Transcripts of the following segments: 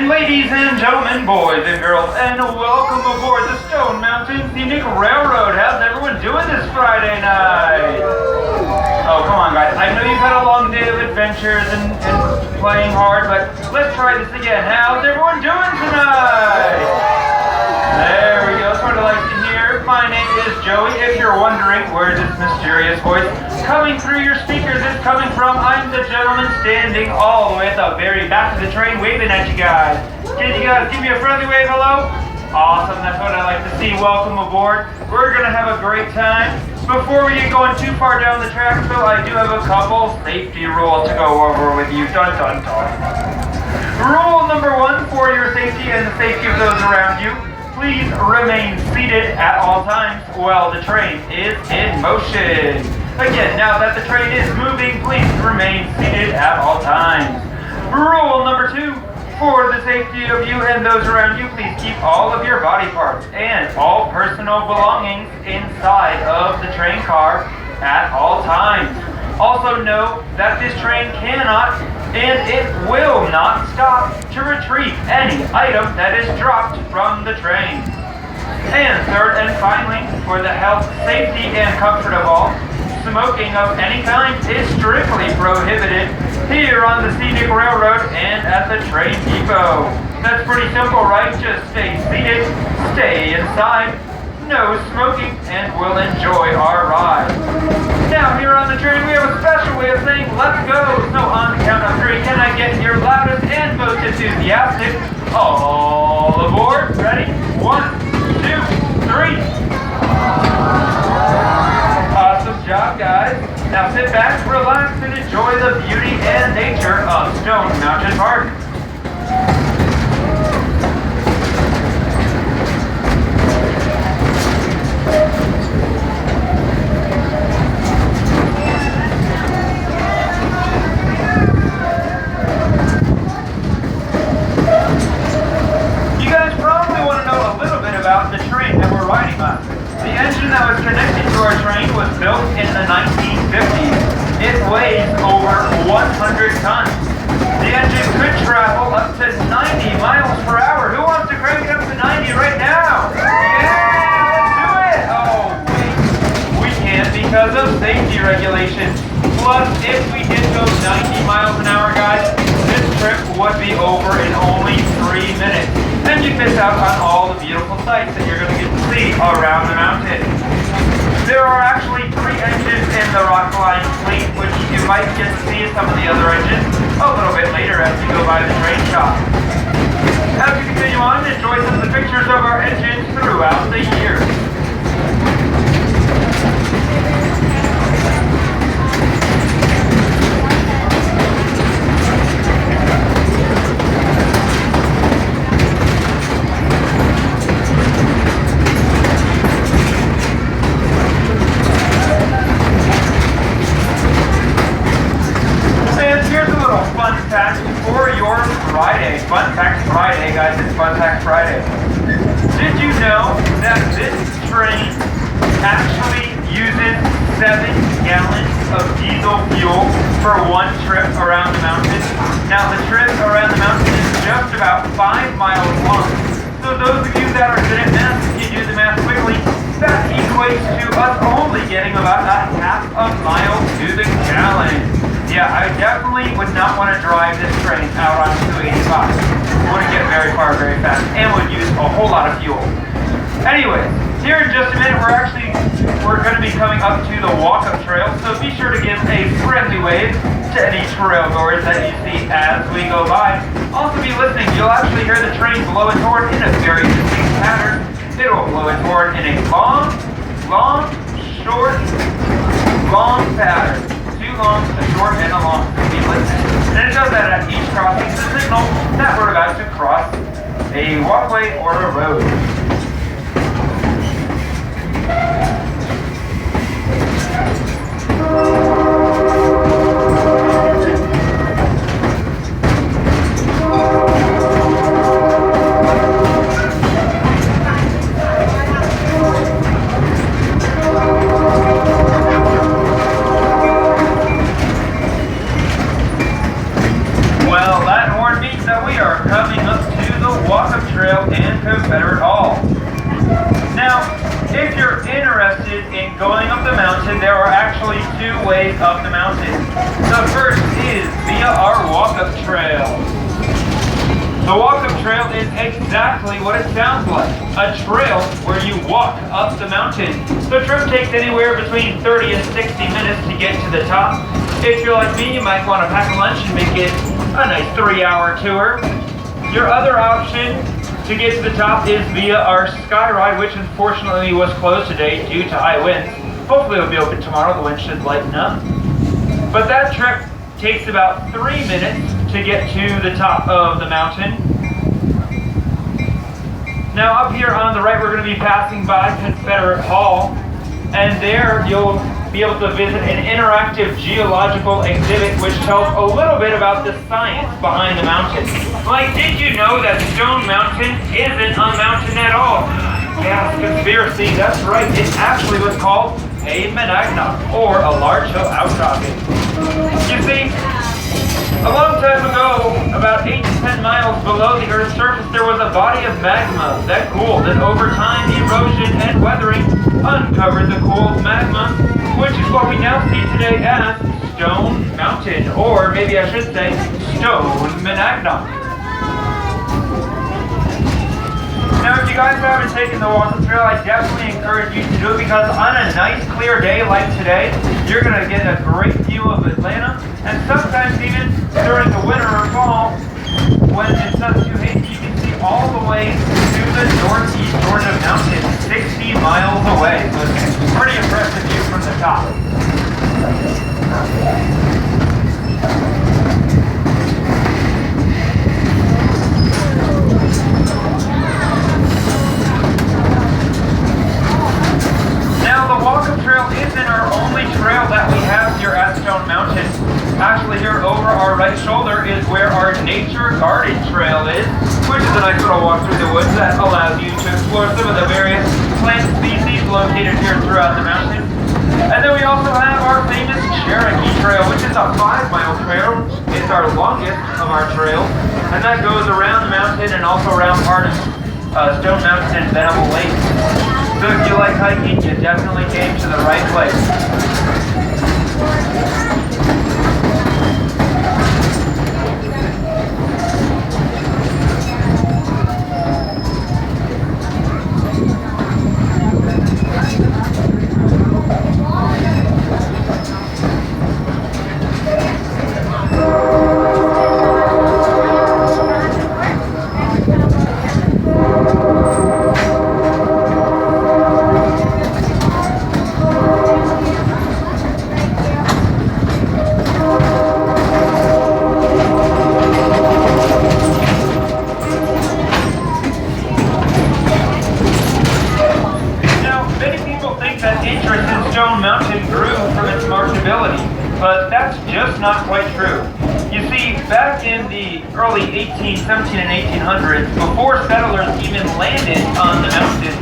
Ladies and gentlemen, boys and girls, and welcome aboard the Stone Mountain Scenic Railroad. How's everyone doing this Friday night? Oh, come on, guys. I know you've had a long day of adventures and playing hard, but let's try this again. How's everyone doing tonight? There we go. That's what I like to hear. My name is Joey. If you're wondering where this mysterious voice coming through your speakers is coming from, I'm the gentleman standing all the way at the very back of the train waving at you guys. Can you guys give me a friendly wave hello? Awesome, that's what I like to see. Welcome aboard. We're going to have a great time. Before we get going too far down the track, though, I do have a couple safety rules to go over with you. Dun dun dun. Rule number 1 for your safety and the safety of those around you. Please remain seated at all times while the train is in motion. Again, now that the train is moving, please remain seated at all times. Rule number 2, for the safety of you and those around you, please keep all of your body parts and all personal belongings inside of the train car at all times. Also know that this train cannot and it will not stop to retrieve any item that is dropped from the train. And third and finally, for the health, safety, and comfort of all, smoking of any kind is strictly prohibited here on the Scenic Railroad and at the train depot. That's pretty simple, right? Just stay seated, stay inside, no smoking, and we'll enjoy our ride. Now here on the train we have a special way of saying let's go. So on the count of 3, can I get your loudest and most enthusiastic all aboard? Ready? 1, 2, 3. Awesome job, guys. Now sit back, relax, and enjoy the beauty and nature of Stone Mountain Park. You guys probably want to know a little bit about the train that we're riding on. The engine that was connected to our train was built in the 1950s. It weighs over 100 tons. The engine could travel up to 90 miles per hour. Who wants to crank it up to 90 right now? Yeah, let's do it! Oh, wait. We can't because of safety regulations. Plus, if we did go 90 miles an hour, guys, this trip would be over in only 3 minutes. And you'd miss out on all the beautiful sights that you're going to get to see around the mountain. There are actually 3 engines in the Rockline fleet, which you might get to see some of the other engines a little bit later as you go by the train shop. As we continue on, enjoy some of the pictures of our engines throughout the year. For your Friday. Fun Fact Friday, guys. It's Fun Fact Friday. Did you know that this train actually uses 7 gallons of diesel fuel for one trip around the mountain? Now, the trip around the mountain is just about 5 miles long. So those of you that are good at math, if you do the math quickly, that equates to us only getting about a half a mile to the gallon. Yeah, I definitely would not want to drive this train out on 285. It wouldn't get very far very fast and would use a whole lot of fuel. Anyways, here in just a minute we're going to be coming up to the walk-up trail, so be sure to give a friendly wave to any trail goers that you see as we go by. Also be listening, you'll actually hear the train blow its horn in a very distinct pattern. It will blow its horn in a long, short, long pattern. Long, a short, and a long. Be listening. And it does that at each crossing to signal that we're about to cross a walkway or a road. Well, that horn means that we are coming up to two ways up the mountain. The first is via our walk-up trail. The walk-up trail is exactly what it sounds like, a trail where you walk up the mountain. The trip takes anywhere between 30 and 60 minutes to get to the top. If you're like me, you might want to pack a lunch and make it a nice 3-hour tour. Your other option to get to the top is via our sky ride, which unfortunately was closed today due to high winds. Hopefully it'll be open tomorrow, the wind should lighten up. But that trip takes about 3 minutes to get to the top of the mountain. Now up here on the right, we're going to be passing by Confederate Hall, and there you'll be able to visit an interactive geological exhibit which tells a little bit about the science behind the mountain. Like, did you know that Stone Mountain isn't a mountain at all? Yeah, conspiracy, that's right. It actually was called a monadnock, or a large hill outcropping. You see, a long time ago, about 8 to 10 miles below the Earth's surface, there was a body of magma that cooled, and over time, erosion and weathering uncovered the cooled magma, which is what we now see today as Stone Mountain, or maybe I should say Stone Monadnock. Now, if you guys haven't taken the walk-up trail, I definitely encourage you to do it, because on a nice clear day like today, you're going to get a great view of Atlanta, and sometimes even during the winter or fall, when it's not too hazy, you can see all the way to the northeast Georgia mountain, 60 miles away. So it's a pretty impressive view from the top. Now, the walk-up trail isn't our only trail that we have here at Stone Mountain. Actually, here over our right shoulder is where our Nature Garden Trail is, which is a nice little walk through the woods that allows you to explore some of the various plant species located here throughout the mountain. And then we also have our famous Cherokee Trail, which is a 5-mile trail. It's our longest of our trails, and that goes around the mountain and also around part of Stone Mountain and Venable Lake. So if you like hiking, you definitely came to the right place. But that's just not quite true. You see, back in the early 17 and 1800s, before settlers even landed on the mountain,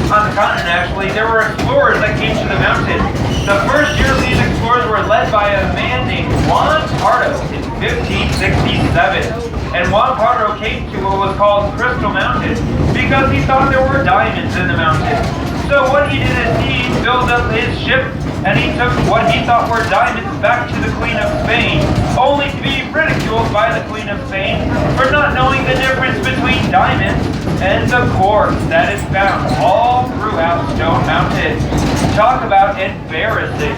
on the continent actually, there were explorers that came to the mountain. The first European explorers were led by a man named Juan Pardo in 1567. And Juan Pardo came to what was called Crystal Mountain because he thought there were diamonds in the mountain. So what he did is he filled up his ship and he took what he thought were diamonds back to the Queen of Spain, only to be ridiculed by the Queen of Spain for not knowing the difference between diamonds and the quartz that is found all throughout Stone Mountain. Talk about embarrassing.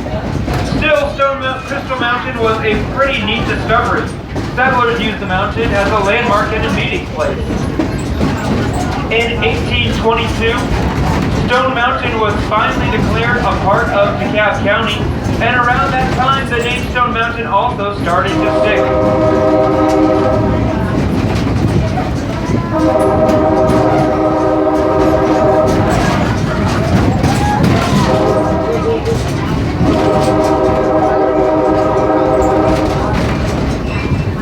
Still, Crystal Mountain was a pretty neat discovery. Settlers used the mountain as a landmark and a meeting place. In 1822, Stone Mountain was finally declared a part of DeKalb County, and around that time, the name Stone Mountain also started to stick.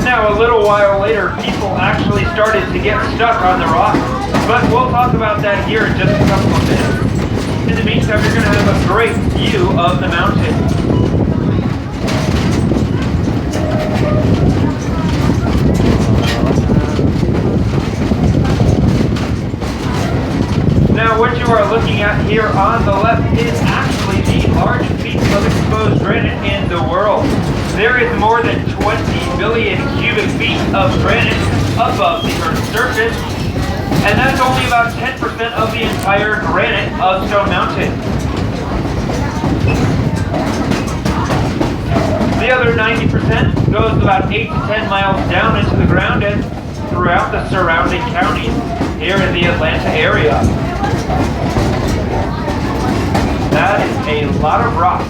Now, a little while later, people actually started to get stuck on the rock. But we'll talk about that here in just a couple of minutes. In the meantime, you're going to have a great view of the mountain. Now, what you are looking at here on the left is actually the largest piece of exposed exposed granite in the world. There is more than 20 billion cubic feet of granite above the Earth's surface, and that's only about 10% of the entire granite of Stone Mountain. The other 90% goes about 8 to 10 miles down into the ground and throughout the surrounding counties here in the Atlanta area. That is a lot of rock.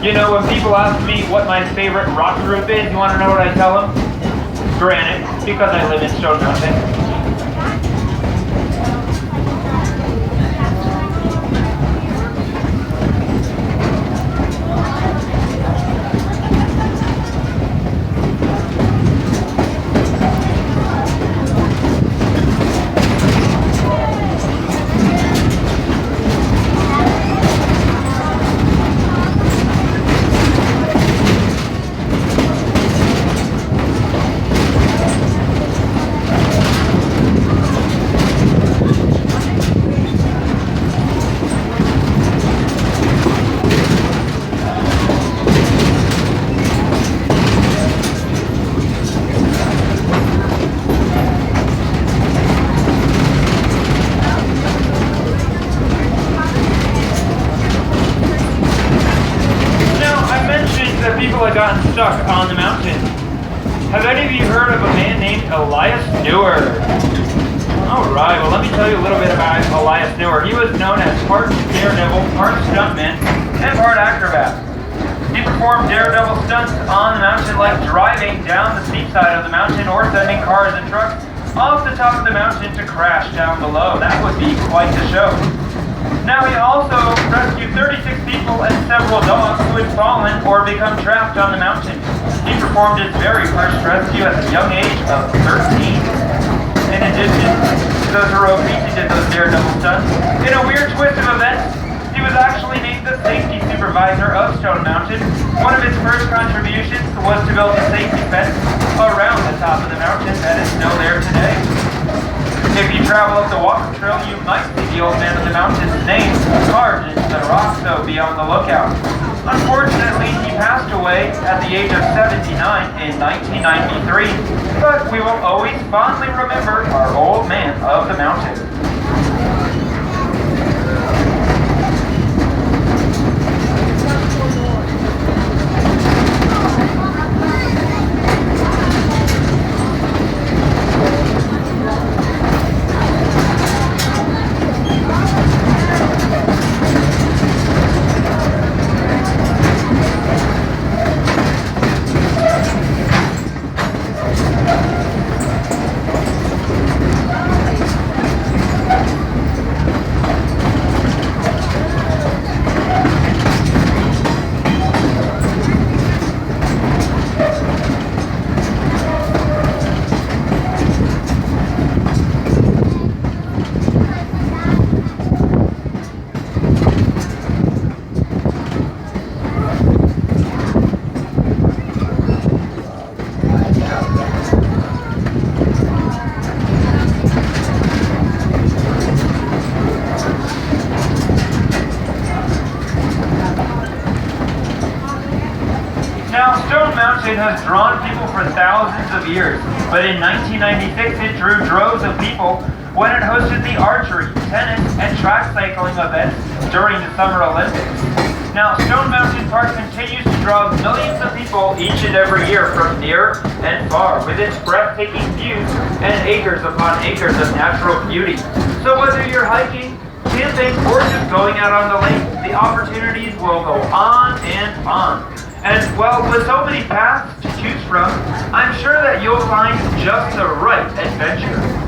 You know, when people ask me what my favorite rock group is, you want to know what I tell them? Granite, because I live in Stone Mountain. Gotten stuck on the mountain. Have any of you heard of a man named Elias Newer? Alright, well let me tell you a little bit about Elias Newer. He was known as part daredevil, part stuntman, and part acrobat. He performed daredevil stunts on the mountain like driving down the steep side of the mountain or sending cars and trucks off the top of the mountain to crash down below. That would be quite the show. Now he also rescued 36 people and several dogs who had fallen or become trapped on the mountain. He performed his very first rescue at the young age of 13. In addition to those heroic feats, he did those daredevil stunts. In a weird twist of events, he was actually named the safety supervisor of Stone Mountain. One of his first contributions was to build a safety fence around the top of the mountain that is still there today. If you travel up the walking trail, you might see the old man of the mountain's name carved into the rock, so be on the lookout. Unfortunately, he passed away at the age of 79 in 1993, but we will always fondly remember our old man of the mountain. It has drawn people for thousands of years, but in 1996 it drew droves of people when it hosted the archery, tennis, and track cycling events during the Summer Olympics. Now, Stone Mountain Park continues to draw millions of people each and every year from near and far with its breathtaking views and acres upon acres of natural beauty. So whether you're hiking, camping, or just going out on the lake, the opportunities will go on and on. And well, with so many paths to choose from, I'm sure that you'll find just the right adventure.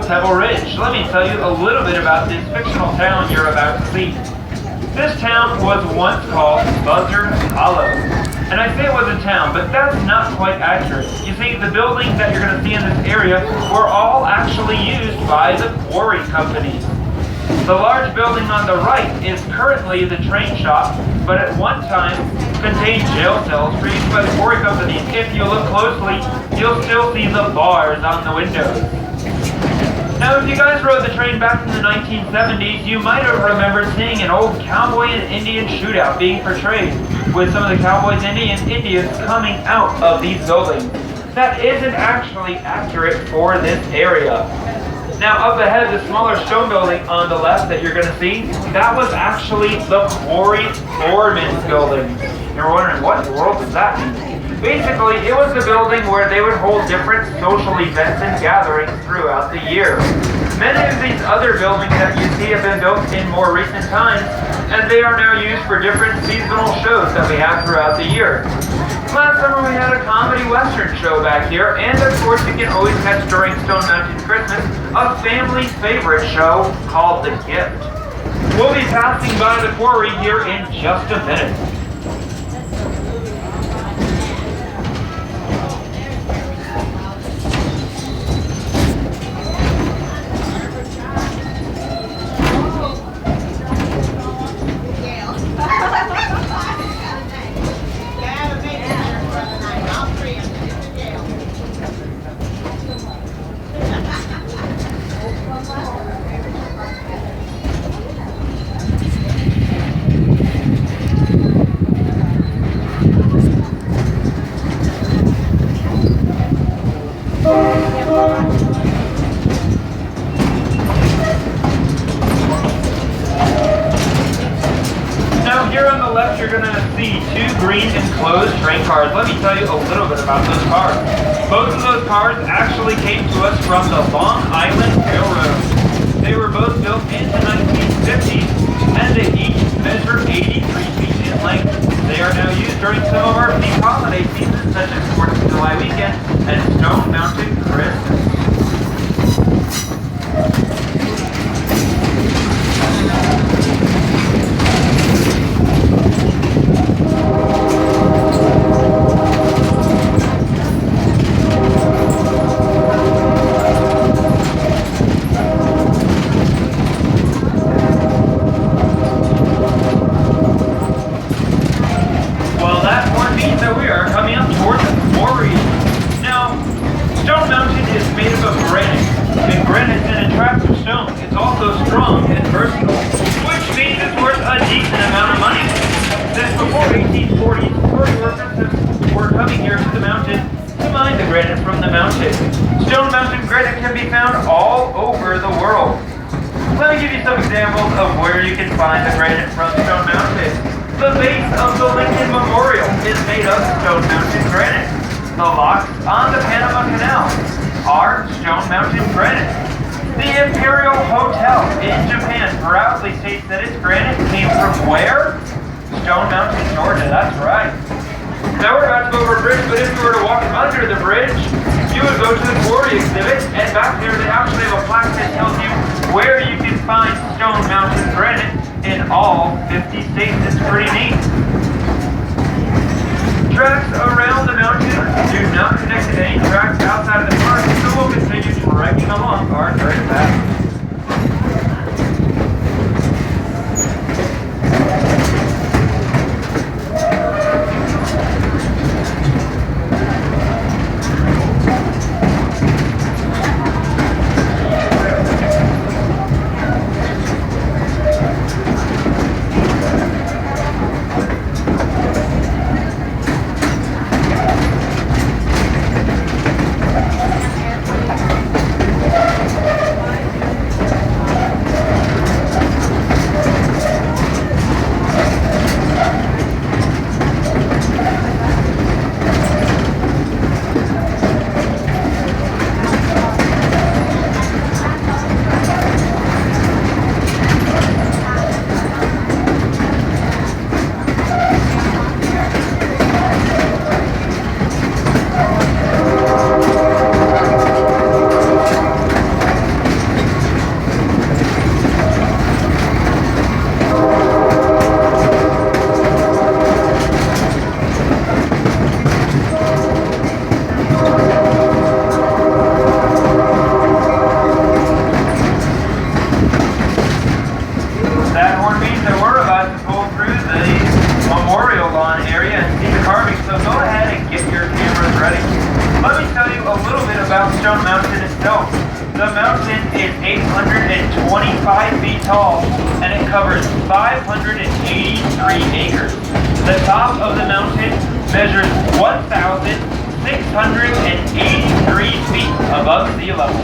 Pebble Ridge. Let me tell you a little bit about this fictional town you're about to see. This town was once called Buzzard Hollow. And I say it was a town, but that's not quite accurate. You see, the buildings that you're going to see in this area were all actually used by the quarry companies. The large building on the right is currently the train shop, but at one time contained jail cells for use by the quarry companies. If you look closely, you'll still see the bars on the windows. Now, if you guys rode the train back in the 1970s, you might have remembered seeing an old cowboy and Indian shootout being portrayed, with some of the cowboys and Indians coming out of these buildings. That isn't actually accurate for this area. Now, up ahead, the smaller stone building on the left that you're going to see, that was actually the quarry foreman's building. You're wondering, what in the world does that mean? Basically, it was the building where they would hold different social events and gatherings throughout the year. Many of these other buildings that you see have been built in more recent times, and they are now used for different seasonal shows that we have throughout the year. Last summer we had a comedy western show back here, and of course you can always catch during Stone Mountain Christmas a family favorite show called The Gift. We'll be passing by the quarry here in just a minute. You're going to see two green enclosed train cars. Let me tell you a little bit about those cars. Both of those cars actually came to us from the Long Island Railroad. They were both built in the 1950s, and they each measure 83 feet in length. They are now used during some of our peak holiday seasons, such as 4th of July weekend and Stone Mountain Christmas. Stone Mountain granite can be found all over the world. Let me give you some examples of where you can find the granite from Stone Mountain. The base of the Lincoln Memorial is made of Stone Mountain granite. The locks on the Panama Canal are Stone Mountain granite. The Imperial Hotel in Japan proudly states that its granite came from where? Stone Mountain, Georgia, that's right. Now we're about to go over a bridge, but if you were to walk under the bridge, you would go to the quarry exhibit, and back there they actually have a plaque that tells you where you can find Stone Mountain granite in all 50 states. It's pretty neat. Tracks around the mountain do not connect to any tracks outside of the park, so we'll continue trekking along our trail path. me tell you a little bit about Stone Mountain itself. The mountain is 825 feet tall, and it covers 583 acres. The top of the mountain measures 1,683 feet above sea level.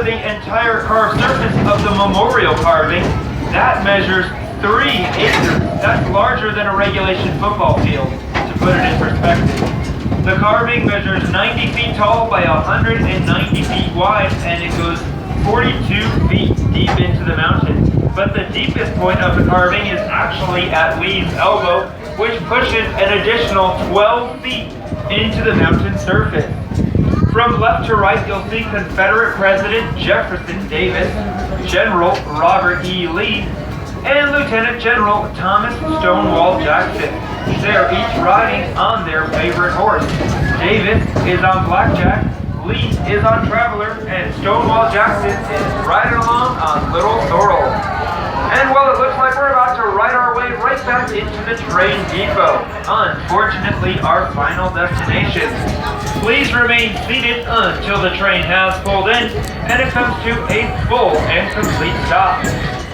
Entire carved surface of the memorial carving, that measures 3 acres. That's larger than a regulation football field, to put it in perspective. The carving measures 90 feet tall by 190 feet wide, and it goes 42 feet deep into the mountain. But the deepest point of the carving is actually at Lee's elbow, which pushes an additional 12 feet into the mountain surface. From left to right, you'll see Confederate President Jefferson Davis, General Robert E. Lee, and Lieutenant General Thomas Stonewall Jackson. They are each riding on their favorite horse. Davis is on Blackjack, Lee is on Traveler, and Stonewall Jackson is riding along on Little Sorrel. And well, it looks like we're about to ride our way right back into the train depot. Unfortunately, our final destination. Please remain seated until the train has pulled in and it comes to a full and complete stop.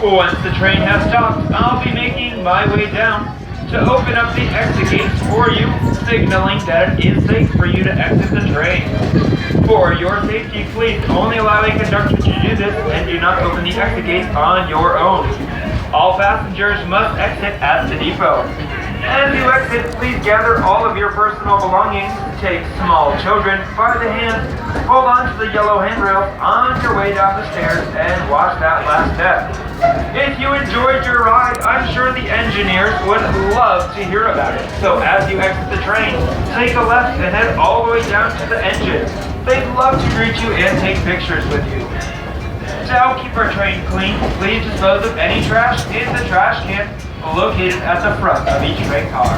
Once the train has stopped, I'll be making my way down to open up the exit gates for you, signaling that it is safe for you to exit the train. For your safety, please only allow a conductor to do this and do not open the exit gates on your own. All passengers must exit at the depot. As you exit, please gather all of your personal belongings, take small children by the hand, hold on to the yellow handrail on your way down the stairs, and watch that last step. If you enjoyed your ride, I'm sure the engineers would love to hear about it. So as you exit the train, take a left and head all the way down to the engine. They'd love to greet you and take pictures with you. To help keep our train clean, please dispose of any trash in the trash can located at the front of each train car.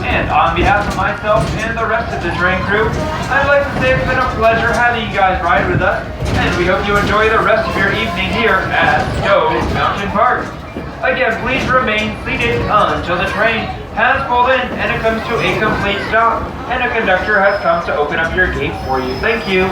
And on behalf of myself and the rest of the train crew, I'd like to say it's been a pleasure having you guys ride with us, and we hope you enjoy the rest of your evening here at Stone Mountain Park. Again, please remain seated until the train has pulled in and it comes to a complete stop, and a conductor has come to open up your gate for you. Thank you.